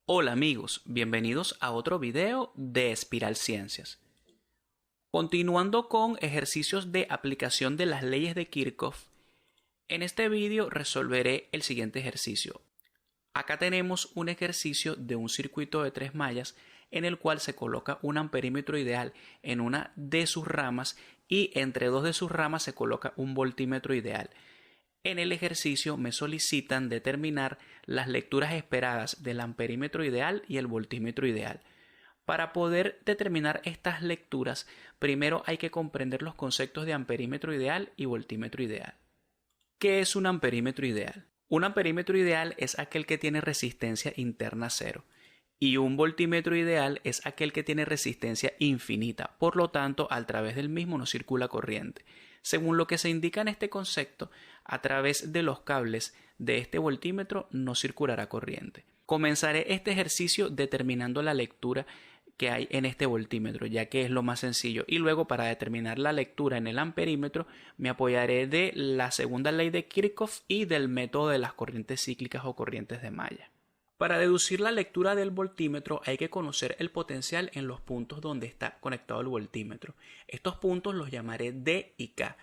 Hola amigos, bienvenidos a otro video de Espiral Ciencias. Continuando con ejercicios de aplicación de las leyes de Kirchhoff, en este video resolveré el siguiente ejercicio. Acá tenemos un ejercicio de un circuito de 3 mallas en el cual se coloca un amperímetro ideal en una de sus ramas y entre dos de sus ramas se coloca un voltímetro ideal. En el ejercicio me solicitan determinar las lecturas esperadas del amperímetro ideal y el voltímetro ideal. Para poder determinar estas lecturas, primero hay que comprender los conceptos de amperímetro ideal y voltímetro ideal. ¿Qué es un amperímetro ideal? Un amperímetro ideal es aquel que tiene resistencia interna cero y un voltímetro ideal es aquel que tiene resistencia infinita, por lo tanto, a través del mismo no circula corriente. Según lo que se indica en este concepto, a través de los cables de este voltímetro no circulará corriente. Comenzaré este ejercicio determinando la lectura que hay en este voltímetro, ya que es lo más sencillo, y luego para determinar la lectura en el amperímetro me apoyaré de la segunda ley de Kirchhoff y del método de las corrientes cíclicas o corrientes de malla. Para deducir la lectura del voltímetro hay que conocer el potencial en los puntos donde está conectado el voltímetro. Estos puntos los llamaré D y K.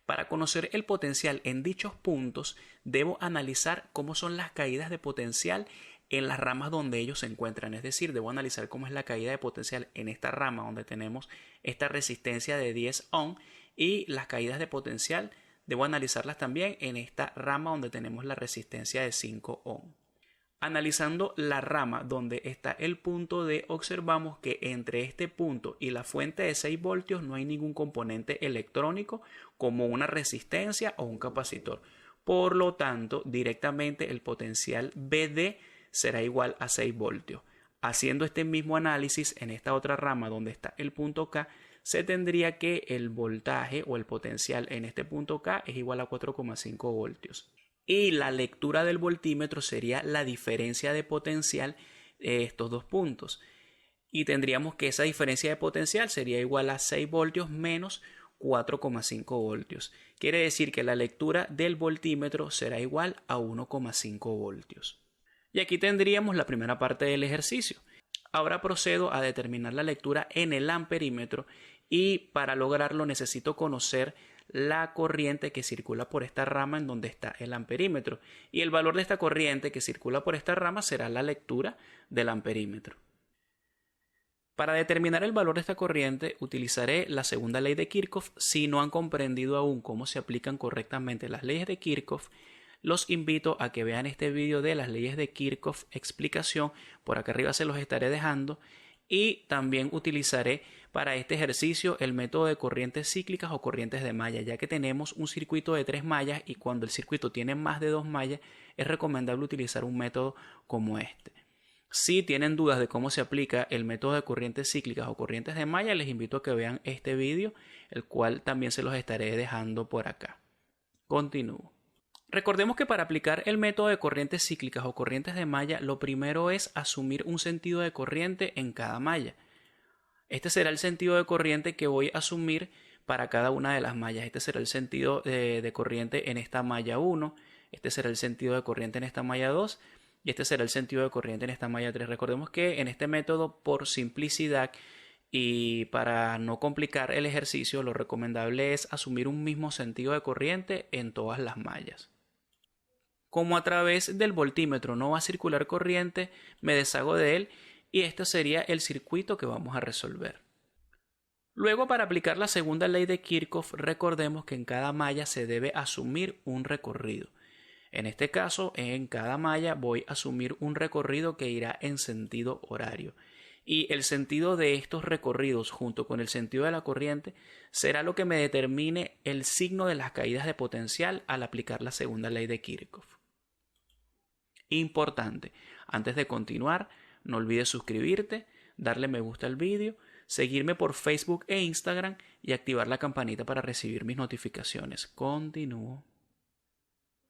Para conocer el potencial en dichos puntos debo analizar cómo son las caídas de potencial en las ramas donde ellos se encuentran. Es decir, debo analizar cómo es la caída de potencial en esta rama donde tenemos esta resistencia de 10 ohm y las caídas de potencial debo analizarlas también en esta rama donde tenemos la resistencia de 5 ohm. Analizando la rama donde está el punto D, observamos que entre este punto y la fuente de 6 voltios no hay ningún componente electrónico como una resistencia o un capacitor. Por lo tanto, directamente el potencial BD será igual a 6 voltios. Haciendo este mismo análisis en esta otra rama donde está el punto K, se tendría que el voltaje o el potencial en este punto K es igual a 4,5 voltios. Y la lectura del voltímetro sería la diferencia de potencial de estos dos puntos. Y tendríamos que esa diferencia de potencial sería igual a 6 voltios menos 4,5 voltios. Quiere decir que la lectura del voltímetro será igual a 1,5 voltios. Y aquí tendríamos la primera parte del ejercicio. Ahora procedo a determinar la lectura en el amperímetro y para lograrlo necesito conocer la corriente que circula por esta rama en donde está el amperímetro y el valor de esta corriente que circula por esta rama será la lectura del amperímetro. Para determinar el valor de esta corriente utilizaré la segunda ley de Kirchhoff. Si no han comprendido aún cómo se aplican correctamente las leyes de Kirchhoff, los invito a que vean este video de las leyes de Kirchhoff explicación, por acá arriba se los estaré dejando. Y también utilizaré para este ejercicio el método de corrientes cíclicas o corrientes de malla, ya que tenemos un circuito de 3 mallas y cuando el circuito tiene más de 2 mallas es recomendable utilizar un método como este. Si tienen dudas de cómo se aplica el método de corrientes cíclicas o corrientes de malla, les invito a que vean este video, el cual también se los estaré dejando por acá. Continúo. Recordemos que para aplicar el método de corrientes cíclicas o corrientes de malla, lo primero es asumir un sentido de corriente en cada malla. Este será el sentido de corriente que voy a asumir para cada una de las mallas. Este será el sentido de corriente en esta malla 1, este será el sentido de corriente en esta malla 2 y este será el sentido de corriente en esta malla 3. Recordemos que en este método, por simplicidad y para no complicar el ejercicio, lo recomendable es asumir un mismo sentido de corriente en todas las mallas. Como a través del voltímetro no va a circular corriente, me deshago de él y este sería el circuito que vamos a resolver. Luego, para aplicar la segunda ley de Kirchhoff, recordemos que en cada malla se debe asumir un recorrido. En este caso, en cada malla voy a asumir un recorrido que irá en sentido horario. Y el sentido de estos recorridos junto con el sentido de la corriente será lo que me determine el signo de las caídas de potencial al aplicar la segunda ley de Kirchhoff. Importante, antes de continuar, no olvides suscribirte, darle me gusta al vídeo, seguirme por Facebook e Instagram y activar la campanita para recibir mis notificaciones. Continúo.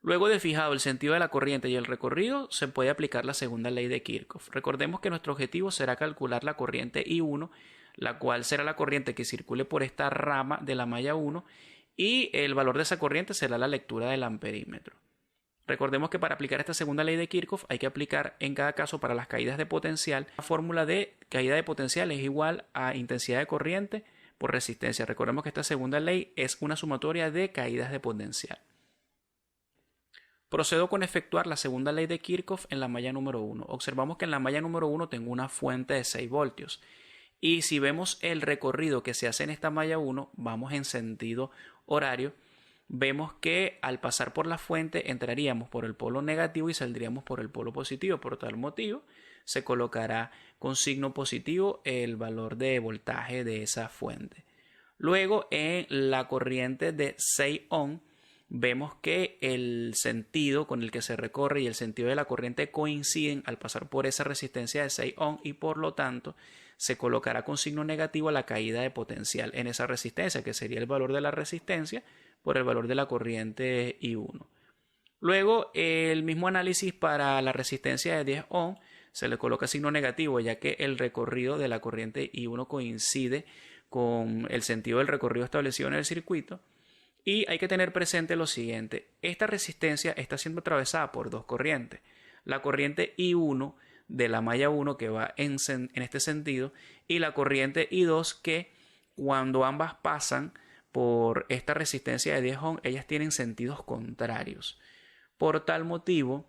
Luego de fijado el sentido de la corriente y el recorrido, se puede aplicar la segunda ley de Kirchhoff. Recordemos que nuestro objetivo será calcular la corriente I1, la cual será la corriente que circule por esta rama de la malla 1 y el valor de esa corriente será la lectura del amperímetro. Recordemos que para aplicar esta segunda ley de Kirchhoff hay que aplicar en cada caso para las caídas de potencial. La fórmula de caída de potencial es igual a intensidad de corriente por resistencia. Recordemos que esta segunda ley es una sumatoria de caídas de potencial. Procedo con efectuar la segunda ley de Kirchhoff en la malla número 1. Observamos que en la malla número 1 tengo una fuente de 6 voltios. Y si vemos el recorrido que se hace en esta malla 1, vamos en sentido horario. Vemos que al pasar por la fuente entraríamos por el polo negativo y saldríamos por el polo positivo. Por tal motivo, se colocará con signo positivo el valor de voltaje de esa fuente. Luego, en la corriente de 6 ohm, vemos que el sentido con el que se recorre y el sentido de la corriente coinciden al pasar por esa resistencia de 6 ohm y por lo tanto se colocará con signo negativo la caída de potencial en esa resistencia, que sería el valor de la resistencia por el valor de la corriente I1. Luego, el mismo análisis para la resistencia de 10 ohm se le coloca signo negativo, ya que el recorrido de la corriente I1 coincide con el sentido del recorrido establecido en el circuito. Y hay que tener presente lo siguiente: esta resistencia está siendo atravesada por dos corrientes. La corriente I1 de la malla 1 que va en este sentido y la corriente I2 que cuando ambas pasan por esta resistencia de 10 ohm, ellas tienen sentidos contrarios. Por tal motivo,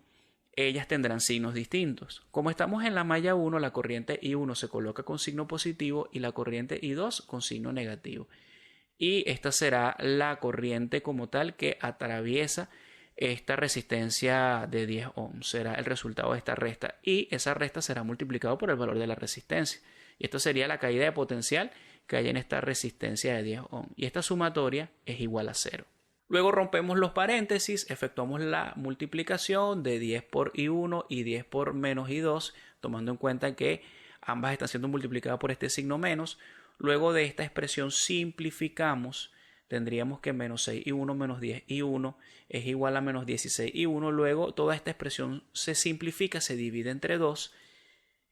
ellas tendrán signos distintos. Como estamos en la malla 1, la corriente I1 se coloca con signo positivo y la corriente I2 con signo negativo. Y esta será la corriente como tal que atraviesa esta resistencia de 10 ohm. Será el resultado de esta resta y esa resta será multiplicado por el valor de la resistencia. Y esto sería la caída de potencial que hay en esta resistencia de 10 ohm. Y esta sumatoria es igual a 0. Luego rompemos los paréntesis, efectuamos la multiplicación de 10 por I1 y 10 por menos I2, tomando en cuenta que ambas están siendo multiplicadas por este signo menos. Luego de esta expresión simplificamos, tendríamos que menos 6i1 menos 10i1 es igual a menos 16i1. Luego toda esta expresión se simplifica, se divide entre 2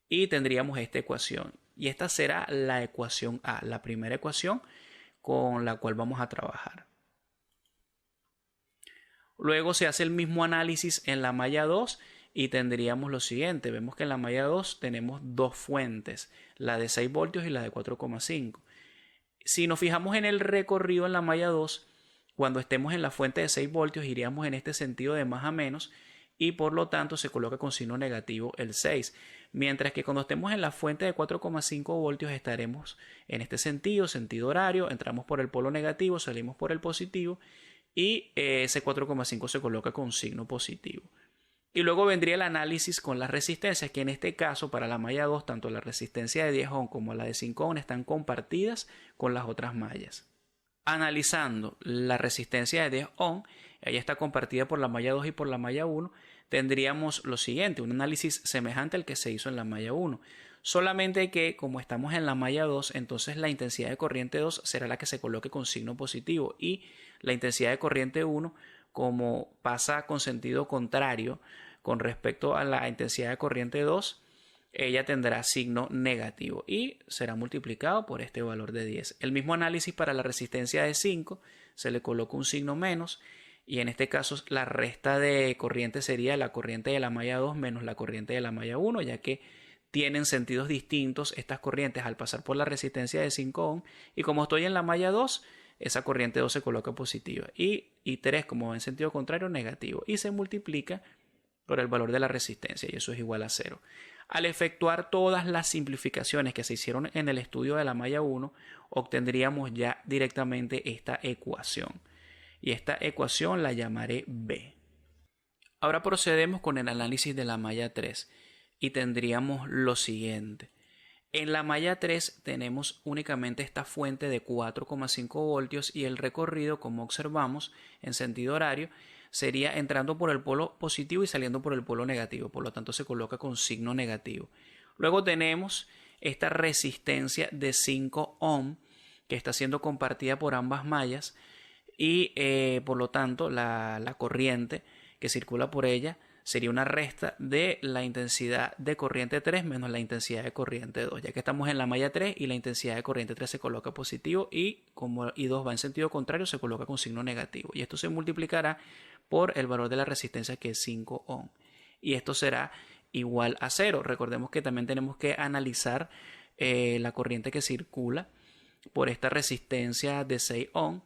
y tendríamos esta ecuación. Y esta será la ecuación A, la primera ecuación con la cual vamos a trabajar. Luego se hace el mismo análisis en la malla 2 y tendríamos lo siguiente. Vemos que en la malla 2 tenemos dos fuentes, la de 6 voltios y la de 4,5. Si nos fijamos en el recorrido en la malla 2, cuando estemos en la fuente de 6 voltios iríamos en este sentido de más a menos y por lo tanto se coloca con signo negativo el 6. Mientras que cuando estemos en la fuente de 4,5 voltios estaremos en este sentido, sentido horario, entramos por el polo negativo, salimos por el positivo y ese 4,5 se coloca con signo positivo. Y luego vendría el análisis con las resistencias, que en este caso para la malla 2, tanto la resistencia de 10 ohm como la de 5 ohm están compartidas con las otras mallas. Analizando la resistencia de 10 ohm, ella está compartida por la malla 2 y por la malla 1, tendríamos lo siguiente, un análisis semejante al que se hizo en la malla 1. Solamente que como estamos en la malla 2, entonces la intensidad de corriente 2 será la que se coloque con signo positivo y la intensidad de corriente 1, como pasa con sentido contrario con respecto a la intensidad de corriente 2, ella tendrá signo negativo y será multiplicado por este valor de 10. El mismo análisis para la resistencia de 5, se le coloca un signo menos y en este caso la resta de corriente sería la corriente de la malla 2 menos la corriente de la malla 1, ya que tienen sentidos distintos estas corrientes al pasar por la resistencia de 5 ohm y como estoy en la malla 2, esa corriente 2 se coloca positiva y 3 como en sentido contrario negativo y se multiplica por el valor de la resistencia y eso es igual a 0. Al efectuar todas las simplificaciones que se hicieron en el estudio de la malla 1, obtendríamos ya directamente esta ecuación y esta ecuación la llamaré B. Ahora procedemos con el análisis de la malla 3 y tendríamos lo siguiente. En la malla 3 tenemos únicamente esta fuente de 4,5 voltios y el recorrido, como observamos en sentido horario, sería entrando por el polo positivo y saliendo por el polo negativo, por lo tanto se coloca con signo negativo. Luego tenemos esta resistencia de 5 ohm que está siendo compartida por ambas mallas y por lo tanto la corriente que circula por ella sería una resta de la intensidad de corriente 3 menos la intensidad de corriente 2, ya que estamos en la malla 3 y la intensidad de corriente 3 se coloca positivo y como I2 va en sentido contrario se coloca con signo negativo, y esto se multiplicará por el valor de la resistencia, que es 5 ohm, y esto será igual a 0. Recordemos que también tenemos que analizar la corriente que circula por esta resistencia de 6 ohm,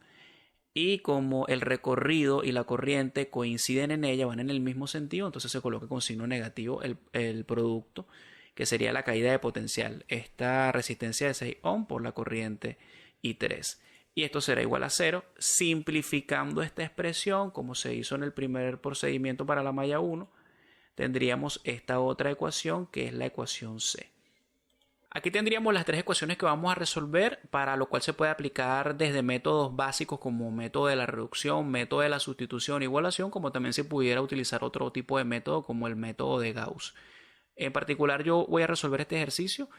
y como el recorrido y la corriente coinciden en ella, van en el mismo sentido, entonces se coloca con signo negativo el producto, que sería la caída de potencial, esta resistencia de 6 ohm por la corriente I3. Y esto será igual a 0, simplificando esta expresión, como se hizo en el primer procedimiento para la malla 1, tendríamos esta otra ecuación, que es la ecuación C. Aquí tendríamos las tres ecuaciones que vamos a resolver, para lo cual se puede aplicar desde métodos básicos como método de la reducción, método de la sustitución, igualación, como también se pudiera utilizar otro tipo de método como el método de Gauss. En particular yo voy a resolver este ejercicio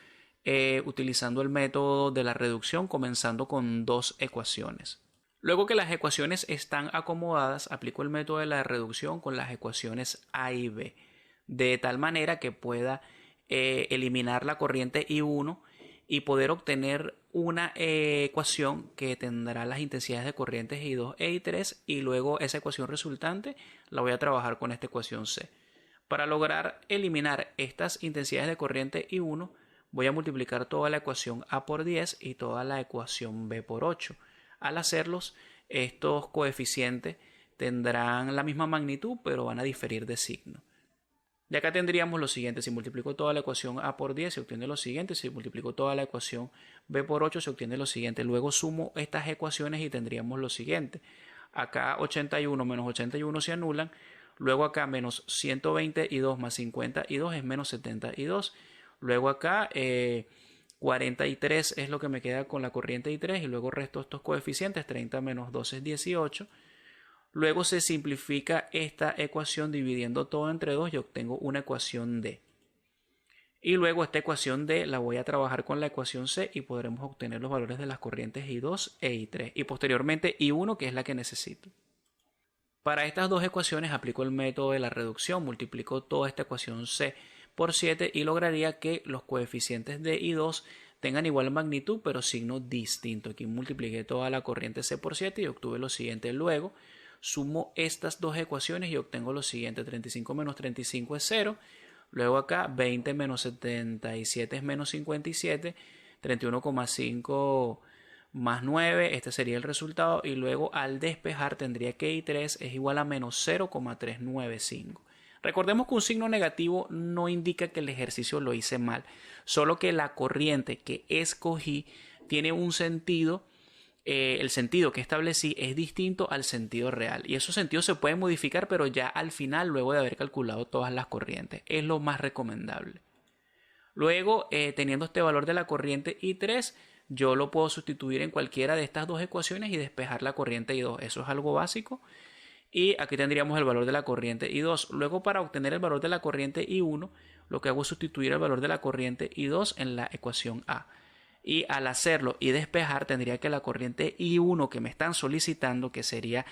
utilizando el método de la reducción, comenzando con dos ecuaciones. Luego que las ecuaciones están acomodadas, aplico el método de la reducción con las ecuaciones A y B, de tal manera que pueda eliminar la corriente I1 y poder obtener una ecuación que tendrá las intensidades de corrientes I2 e I3, y luego esa ecuación resultante la voy a trabajar con esta ecuación C. Para lograr eliminar estas intensidades de corriente I1 voy a multiplicar toda la ecuación A por 10 y toda la ecuación B por 8. Al hacerlos, estos coeficientes tendrán la misma magnitud pero van a diferir de signo. De acá tendríamos lo siguiente: si multiplico toda la ecuación A por 10 se obtiene lo siguiente, si multiplico toda la ecuación B por 8 se obtiene lo siguiente. Luego sumo estas ecuaciones y tendríamos lo siguiente: acá 81 menos 81 se anulan, luego acá menos 122 más 52 es menos 72, luego acá 43 es lo que me queda con la corriente I3, y luego resto estos coeficientes, 30 menos 2 es 18. Luego se simplifica esta ecuación dividiendo todo entre 2 y obtengo una ecuación D. Y luego esta ecuación D la voy a trabajar con la ecuación C y podremos obtener los valores de las corrientes I2 e I3 y posteriormente I1, que es la que necesito. Para estas dos ecuaciones aplico el método de la reducción, multiplico toda esta ecuación C por 7 y lograría que los coeficientes de I2 tengan igual magnitud pero signo distinto. Aquí multipliqué toda la corriente C por 7 y obtuve lo siguiente. Luego sumo estas dos ecuaciones y obtengo lo siguiente: 35 menos 35 es 0, luego acá 20 menos 77 es menos 57, 31,5 más 9, este sería el resultado, y luego al despejar tendría que I3 es igual a menos 0,395. Recordemos que un signo negativo no indica que el ejercicio lo hice mal, solo que la corriente que escogí tiene un sentido. El sentido que establecí es distinto al sentido real, y esos sentidos se pueden modificar, pero ya al final, luego de haber calculado todas las corrientes, es lo más recomendable. Luego, teniendo este valor de la corriente I3, yo lo puedo sustituir en cualquiera de estas dos ecuaciones y despejar la corriente I2. Eso es algo básico. Y aquí tendríamos el valor de la corriente I2. Luego, para obtener el valor de la corriente I1, lo que hago es sustituir el valor de la corriente I2 en la ecuación A. Y al hacerlo y despejar, tendría que la corriente I1 que me están solicitando, que sería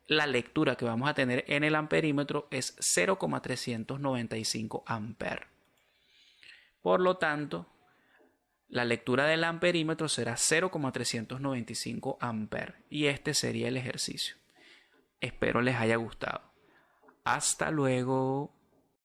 la lectura que vamos a tener en el amperímetro, es 0,395 amperes. Por lo tanto, la lectura del amperímetro será 0,395 amperes. Y este sería el ejercicio. Espero les haya gustado. Hasta luego.